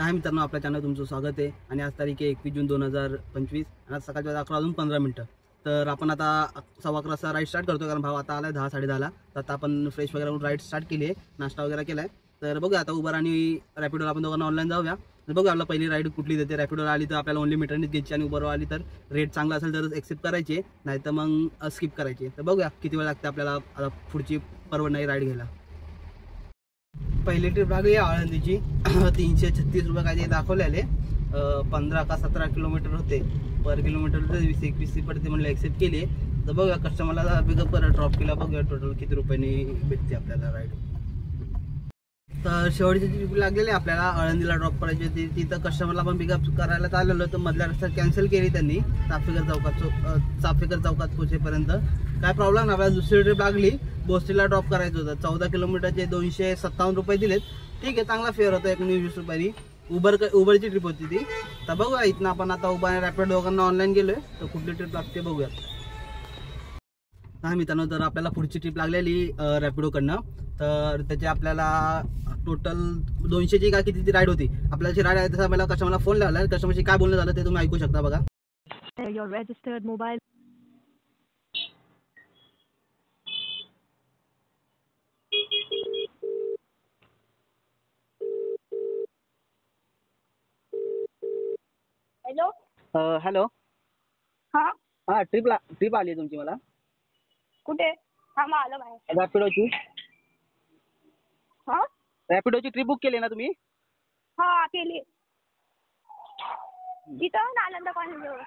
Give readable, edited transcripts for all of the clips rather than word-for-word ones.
काय मित्रांनो, आपल्या चॅनल तुमचं स्वागत आहे. आणि आज तारीख आहे 21 जून 2025 आणि आज सकाळच्या 11:15. तर आपण आता 11:15 राईड स्टार्ट करतो, कारण भाव आता आला 10 10:30ला. तर आता आपण फ्रेश वगैरे होऊन राईड स्टार्ट केली आहे, नाश्ता वगैरे केला आहे. तर बघूया आता उबर आणि रॅपिडोला आपण दोघांना ऑनलाईन जाऊया. तर बघूया आपला पहिली राईड कुठली देते. रॅपिडोला आली तर आपल्याला ओनली मीटरनीच घ्यायची आणि उबरवर आली तर रेट चांगला असेल तर एक्सेप्ट करायची, नाही तर मग स्किप करायची. तर बघूया किती वेळ लागते आपल्याला आता पुढची परवडणारी राईड घ्यायला. पहिली ट्रिप लागली आळंदीची. 336 रुपये काय ते दाखवलेले. 15 का 17 किलोमीटर होते पर किलोमीटर. 20-21 पडते म्हणलं, एक्सेप्ट केली. तर बघूया कस्टमरला पिकअप करा, ड्रॉप केला. बघूया टोटल किती रुपयांनी भेटते आपल्याला राईड. तर शेवटची ट्रिप लागलेली आपल्याला आळंदीला ड्रॉप करायची होती. तिथं कस्टमरला पण पिकअप करायला चाललेलं, तर मधल्या रस्त्यात कॅन्सल केली त्यांनी. चाफेकर चौकात पोहोचेपर्यंत काय प्रॉब्लेम नाही. आपल्याला दुसरी ट्रिप लागली, बोस्टीला ड्रॉप करायचं होतं. 14 किलोमीटरचे 257 रुपये दिलेत. ठीक आहे, चांगला फेअर होता. 19-20 रुपयांनी उबरची ट्रिप होती ती. तर बघूया इथनं आपण आता उबर आणि रॅपिडो दोघांना ऑनलाईन गेलोय, तर कुठली ट्रिप लागते बघूया. हा मित्रांनो, तर आपल्याला पुढची ट्रिप लागलेली रॅपिडोकडनं. तर त्याची आपल्याला टोटल 200ची का कितीची राईड होती. आपल्याची राईड आहे तसं आपल्याला कस्टमरला फोन लावला. कस्टमरशी काय बोलणं झालं ते तुम्ही ऐकू शकता बघा. Your registered mobile. Hello. Hello. हा, ट्रिप आली आहे तुमची मला कुठे? हा, मग आलं बाहेर. रॅपिडोची. हा, रॅपिडोची ट्रिप बुक केली ना तुम्ही? हा केली. इथं नालंदा कॉलेज जवळ.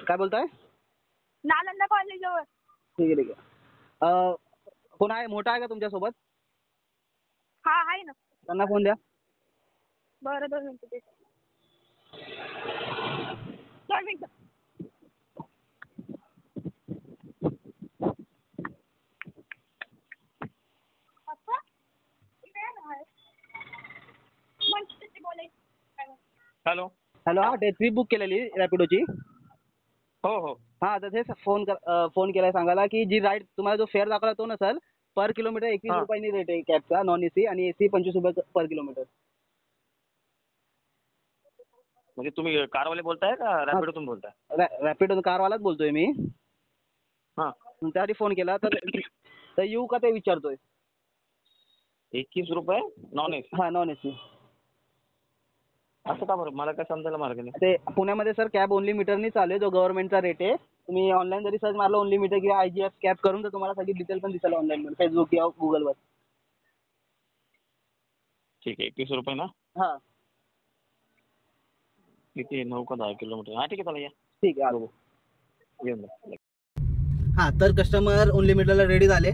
काय बोलताय? नालंदा कॉलेज जवळ. ठीक आहे. कोण आहे, मोठा आहे का तुमच्यासोबत? हा आहे ना. त्यांना फोन द्या. बरं, 2 मिनिटं दे. 2 मिनिटं. हॅलो. हॅलो. हा, ते ट्रिप बुक केलेली रॅपिडोची. हो हो. हा, तर तेच फोन केलाय सांगायला की जी राईड तुम्हाला जो फेअर दाखवला तो नसेल. पर किलोमीटर 21 रुपयांनी रेट आहे कॅबचा, नॉन एसी, आणि एसी 25 रुपये पर किलोमीटर. म्हणजे तुम्ही कारवाले बोलताय का रॅपिडोतून बोलताय? रॅपिडो कारवालाच बोलतोय मी. हा, त्यासाठी फोन केला. तर येऊ का ते विचारतोय. 21 रुपये नॉन एसी? हा, नॉन एसी. असं का बरं? मला काय समजायला मार्ग नाही. ते पुण्यामध्ये सर कॅब ओनली मीटरनी चालू आहे, जो गव्हर्नमेंटचा रेट आहे. तुम्ही ऑनलाईन जरी सर्च मारलं ओनली मीटर किंवा IGF कॅब करून, तर तुम्हाला सगळी डिटेल पण दिसेल ऑनलाईन फेसबुक किंवा गुगलवर. ठीक आहे, 21 रुपये ना? हा, किती 9 का 10 किलोमीटर? हा, ठीक आहे, चला या. ठीक आहे, आलो. येऊन जा. हा, तर कस्टमर ओनली मीटरला रेडी झाले.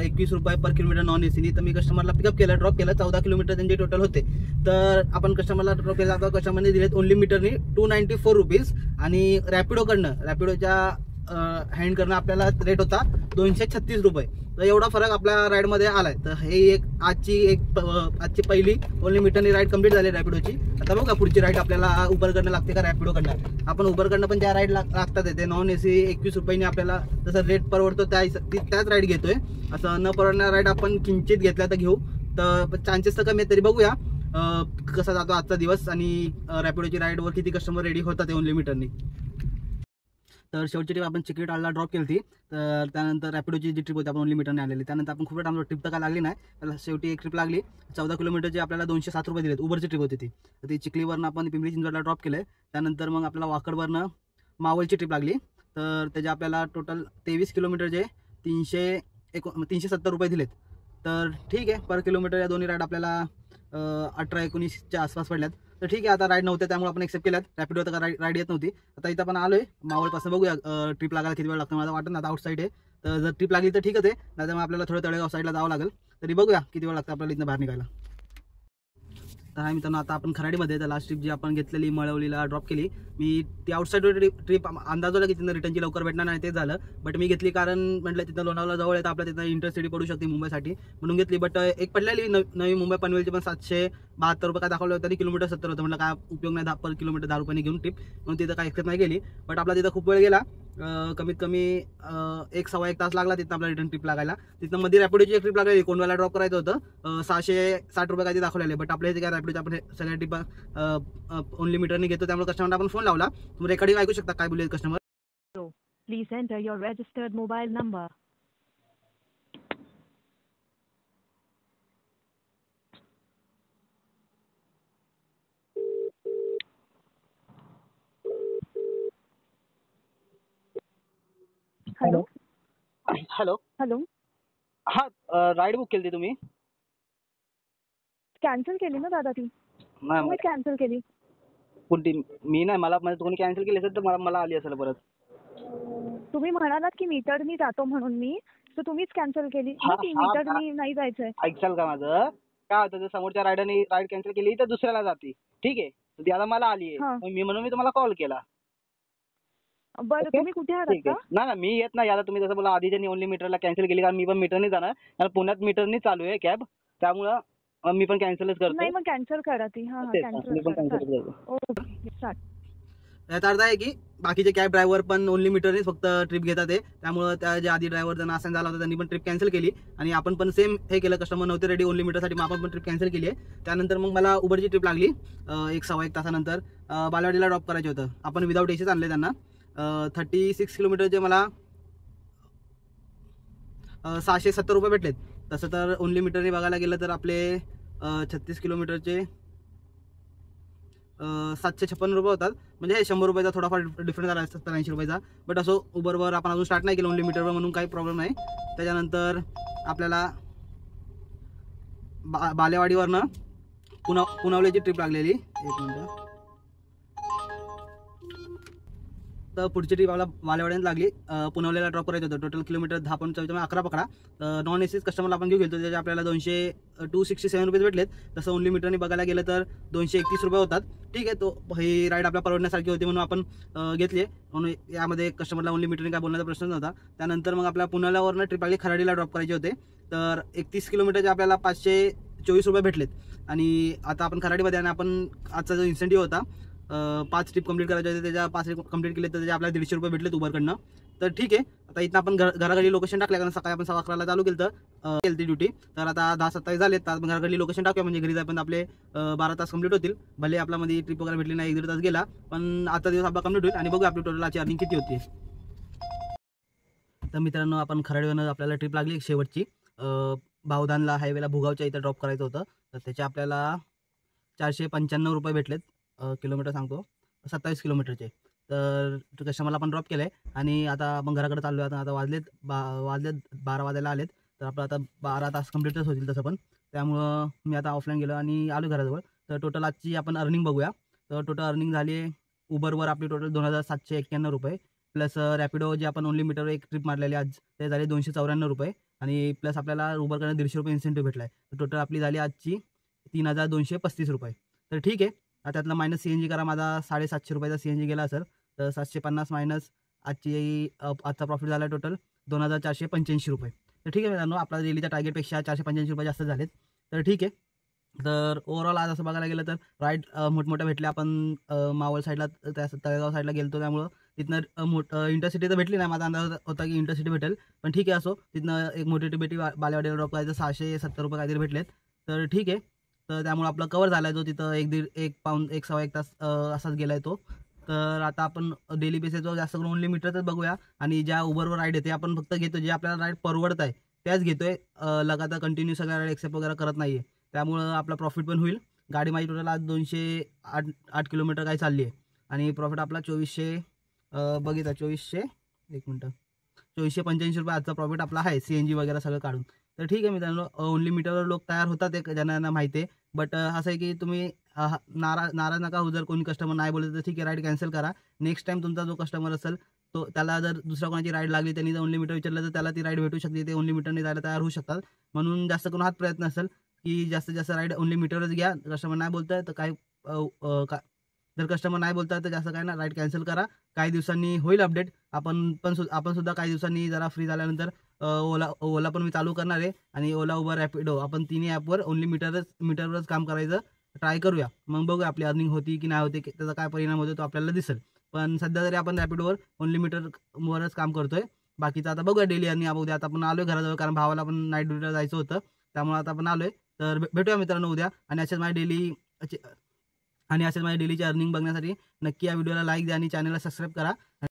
21 रुपये पर किलोमीटर नॉन एसीनी. तर मी कस्टमरला पिकअप केलं, ड्रॉप केलं. 14 किलोमीटर त्यांचे टोटल होते. तर आपण कस्टमरला ड्रॉप केला, तर कस्टमरने दिलेत ओनली मीटरनी 294 रुपीज. आणि रॅपिडोच्या हँडकडनं आपल्याला रेट होता 236 रुपये. तर एवढा फरक आपल्या राईडमध्ये आलाय. तर हे आजची पहिली ओनली मीटरनी राईड कंप्लीट झाली रॅपिडोची. आता बघा पुढची राईड आपल्याला उबरकडनं लागते का रॅपिडोकडनं. आपण उबरकडनं पण ज्या राईड लागतात ते नॉन एसी 21 रुपयांनी आपल्याला जसं रेट परवडतो त्याच राईड घेतोय. असं न परवडणारा राईड आपण किंचित घेतला तर घेऊ. तर चान्सेस तर कमी आहेत, तरी बघूया कसा जातो आजचा दिवस आणि रॅपिडोची राईडवर किती कस्टमर रेडी होतात ते ओनली मीटरनी. तर शेवटची ट्रिप आपण चिकलेटाला ड्रॉप केली होती. तर त्यानंतर रॅपिडोची जी ट्रिप होती आपण ओनली मीटरने आलेली. त्यानंतर आपण खूप टाइम ट्रिप तर काय लागली नाही, त्याला शेवटी एक ट्रिप लागली. 14 किलोमीटरची आपल्याला 207 रुपये दिलेत. उबरची ट्रिप होती ती. तर ती चिखलीवरनं आपण पिंपरी चिंचवडला ड्रॉप केलं आहे. त्यानंतर मग आपल्याला वाकडवरनं मावळची ट्रिप लागली. तर त्याचे आपल्याला टोटल 23 किलोमीटरचे 370 रुपये दिलेत. तर ठीक आहे, पर किलोमीटर या दोन्ही राईड आपल्याला 18-19च्या आसपास पडल्यात. तर ठीक आहे, आता राईड नव्हते त्यामुळे आपण एक्सेप्ट केल्यात. रॅपिडो तर राईड येत नव्हती. आता इथं आपण आलोय मावळपासून. बघूया ट्रिप लागायला किती वेळ लागतो. मला वाटतं ना आता आउटसाईड आहे, तर जर ट्रिप लागली तर ठीकच आहे, नाही तर मग आपल्याला थोडं तळेगाव साईडला जावं लागेल. तरी बघूया किती वेळ लागतं आपल्याला इथनं बाहेर निघायला. तर हा मित्रांनो, आता आपण खराडीमध्ये तर लास्ट ट्रिप जी आपण घेतलेली मळवलीला ड्रॉप केली. मी ती आउटसाईड ट्रिप अंदाज होता की तिथं रिटर्नची लवकर भेटणार नाही, ते झालं. बट मी घेतली कारण म्हटलं तिथं लोणावळा जवळ आहे, तर आपल्या तिथं इंटरसिटी पडू शकते मुंबईसाठी म्हणून घेतली. बट एक पडलेली नवी मुंबई पनवेलची पण 772 रुपये काय दाखवलं होतं, तरी किलोमीटर 70 होतं. म्हटलं काय उपयोग नाही, पर किलोमीटर 10 रुपयांनी घेऊन ट्रिप, म्हणून तिथं काय एक्सेप्ट नाही केली. बट आपला तिथं खूप वेळ गेला. कमीत कमी 1-1.25 तास लागला तिथं आपला रिटर्न ट्रिप लागायला. तिथं मध्ये रॅपिडोची एक ट्रिप लागली, कोंडवाला ड्रॉप करायचं होतं. 660 रुपये काही दाखवलेले, बट आपल्या इथे काय रॅपिडोचे आपण सगळ्या ट्रिप ओनली मीटरने घेतो, त्यामुळे कस्टमरला आपण फोन लावला. तुम्ही रेकॉर्डिंग ऐकू शकता काय बोलले customer. Please enter your registered mobile number. Hello hello. Hello हा, राईड बुक केली तुम्ही? कॅन्सल केली ना दादा ती, नाही तुम्हीच कॅन्सल केली. कोणती? मी नाही, मला कोणी कॅन्सल केली असेल तर मला आली असेल परत. तुम्ही म्हणालात की मीटरनी जातो म्हणून मी, तर तुम्हीच कॅन्सल केली. हा, ती हा, मीटरनी नाही जायचंय. ऐकशाल का माझं? काय होतं, जर समोरच्या रायडरने राईड कॅन्सल केली तर दुसऱ्याला जाते, ठीक आहे. तर ती आता मला आली हा. आहे, म्हणून मी तुम्हाला कॉल केला. बरं ओके? तुम्ही कुठे आहात ठीक का? आहे. नाही मी येत नाही. आता तुम्ही जसं बोला आधीच्या ओनली मीटरला कॅन्सल केली, कारण मी पण मीटरने जाणार, कारण पुण्यात मीटरनी चालू आहे कॅब, त्यामुळं मी पण कॅन्सलच करतो. नाही मग कॅन्सल करा ती. हा तेच, कॅन्सल मी पण करा. कॅन्सल करतो. ओके चालेल. याचा अर्थ आहे की बाकीचे कॅब ड्रायव्हर पण ओनली मीटरने फक्त ट्रिप घेतात आहे, त्यामुळे त्या जे आधी ड्रायव्हर ज्यांना असाइन झाला होता त्यांनी पण ट्रिप कॅन्सल केली, आणि आपण पण सेम हे केलं. कस्टमर नव्हते रेडी ओनली मीटरसाठी, मग आपण पण ट्रिप कॅन्सल केली आहे. त्यानंतर मग मला उबरची ट्रिप लागली 1-1.25 तासानंतर. बालेवाडीला ड्रॉप करायचं होतं. आपण विदाऊट एसीच आणले त्यांना. 36 किलोमीटरचे मला 670 रुपये भेटलेत. तसं तर ओनली मीटरने बघायला गेलं तर आपले 36 किलोमीटरचे 756 रुपये होतात. म्हणजे 100 रुपयाचा थोडाफार डिफरन्स झाला असता, 80 रुपयाचा. बट असो, उबरवर आपण अजून स्टार्ट नाही केलं ओनली मीटरवर, म्हणून काही प्रॉब्लेम नाही. त्याच्यानंतर आपल्याला बालेवाडीवरनं पुनवलीची ट्रिप लागलेली. 1 मिनिट. तर पुढची ट्रिप आपला बालेवाडीत लागली. पुनवलीला ड्रॉप करायचं होतं. टोटल किलोमीटर 10.11 पकडा. नॉन एसीच कस्टमरला आपण घेऊ गेलो, त्याचे आपल्याला 267 रुपये भेटलेत. तसं ओनली मीटरने बघायला गेलं तर 231 रुपये होतात. ठीक आहे, तो ही राईड आपल्या परवडण्यासारखी होती म्हणून आपण घेतली. म्हणून यामध्ये कस्टमरला ओनली मीटरने काय बोलण्याचा प्रश्न नव्हता. त्यानंतर मग आपल्या पुण्यावरनं ट्रिप लागली, खराडीला ड्रॉप करायचे होते. तर 31 किलोमीटरचे आपल्याला 524 रुपये भेटलेत. आणि आता आपण खराडीमध्ये, आणि आपण आजचा जो इन्सेंटिव्ह होता 5 ट्रिप कंप्लीट करायचे होते, त्याच्या 5 ट्रिप कंप्लीट केले तर त्याचे आपल्याला 150 रुपये भेटलेत उबरकडनं. तर ठीक आहे, आता इथं आपण घराघरी लोकेशन टाकल्या, कारण सकाळी आपण 11:15 चालू केलं तर ती ड्युटी. तर आता 10:27 झालेत, तर आपण घराघरी लोकेशन टाकूया, म्हणजे घरी जायपर्यंत आपले 12 तास कंप्लीट होतील. भले आपल्यामध्ये ट्रिप वगैरे भेटली नाही, 1-1.5 तास गेला, पण आता दिवस आपला कंप्लीट होईल. आणि बघूया आपली टोटल आजची अर्निंग किती होती. तर मित्रांनो, आपण खराडीवरनं आपल्याला ट्रिप लागली शेवटची. बावधानला हायवेला भुगावच्या इथं ड्रॉप करायचं होतं. तर त्याचे आपल्याला 495 रुपये भेटलेत. किलोमीटर सांगतो, 27 किलोमीटरचे. तर कस्टमरला आपण ड्रॉप केलं आहे, आणि आता आपण घराकडे चाललो आहे. आता वाजलेत 12 वाजायला आलेत. तर आपलं आता 12 तास कंप्लीटच होतील तसं पण. त्यामुळं मी आता ऑफलाईन गेलो आणि आलो घराजवळ. तर टोटल आजची आपण अर्निंग बघूया. तर टोटल अर्निंग झाली आहे उबरवर आपली टोटल 2791 रुपये, प्लस रॅपिडो जे आपण ओनली मीटरवर एक ट्रिप मारलेली आज, ते झाले 294 रुपये, आणि प्लस आपल्याला उबरकडे 150 रुपये इन्सेंटिव्ह भेटला आहे. तर टोटल आपली झाली आजची 3235 रुपये. तर ठीक आहे, आता त्यातला मायनस CNG करा. माझा 750 रुपयाचा CNG गेला असेल, तर 750 मायनस आजचा प्रॉफिट झाला टोटल 2485 रुपये. तर ठीक आहे मित्रांनो, आपला डेलीच्या टार्गेटपेक्षा 485 रुपये जास्त झालेत. तर ठीक आहे, तर ओव्हरऑल आज असं बघायला गेलं तर राईड मोठमोठ्या भेटल्या. आपण मावळ साईडला, त्या तळेगाव साईडला गेलो, त्यामुळं तिथनं इंटरसिटी तर भेटली नाही. माझा अंदाज होता की इंटरसिटी भेटेल, पण ठीक आहे असो. तिथनं एक मोठी भेटी बालेवाडीला ड्रॉप करायचं 670 रुपये काहीतरी भेटलेत. तर ठीक आहे, तर त्यामुळे आपला कवर झाला आहे. जो तिथं 1-1.5 तास असाच गेला आहे तो. तर आता आपण डेली बेसिसवर जास्त करून ओनली मीटरच बघूया, आणि ज्या उबरवर राईड आहे ते आपण फक्त घेतो, जे आपल्याला राईड परवडत आहे त्याच घेतोय. लगातार कंटिन्यू सगळ्या राईड एक्सेप्ट वगैरे करत नाही आहे, त्यामुळं आपला प्रॉफिट पण होईल. गाडी माझी टोटल आज 208 किलोमीटर काही चालली आहे, आणि प्रॉफिट आपला 2400 बघितला 2485 रुपये आजचा प्रॉफिट आपला आहे, CNG वगैरे सगळं काढून. तर ठीक आहे मित्रांनो, ओनली मीटरवर लोक तयार होतात, एक ज्यांना माहिती आहे. बट असं आहे की तुम्ही नाराज नका होऊ. जर कोणी कस्टमर नाही बोलत तर ठीक आहे, राईड कॅन्सल करा. नेक्स्ट टाइम तुमचा जो कस्टमर असेल तो, त्याला जर दुसऱ्या कोणाची राईड लागली, त्यांनी जर ओनली मीटर विचारलं तर त्याला ती राईड भेटू शकते. ते ओनली मीटरने जायला तयार होऊ शकतात. म्हणून जास्त करून हाच प्रयत्न असेल की जास्तीत जास्त राईड ओनली मीटरच घ्या. कस्टमर नाही बोलताय तर जर कस्टमर नाही बोलताय तर जास्त काय ना, राईड कॅन्सल करा. काही दिवसांनी होईल अपडेट. आपण सुद्धा काही दिवसांनी जरा फ्री झाल्यानंतर ओला पण मी चालू करणार आहे, आणि ओला, उबर, रॅपिडो आपण तिन्ही ॲपवर ओनली मीटरवरच काम करायचं ट्राय करूया. मग बघूया आपली अर्निंग होती की नाही होती, त्याचा काय परिणाम होतो तो आपल्याला दिसेल. पण सध्या तरी आपण रॅपिडोवर ओनली मीटरवरच काम करतोय. बाकीचं आता बघूया डेली आणि उद्या आता आपण आलोय घराजवळ, कारण भावाला पण नाईट ड्युटीला जायचं होतं, त्यामुळे आता आपण आलोय. तर भेटूया मित्रांनो उद्या. आणि असेच माझी डेलीची अर्निंग बघण्यासाठी नक्की या व्हिडिओला लाईक द्या आणि चॅनलला सबस्क्राईब करा.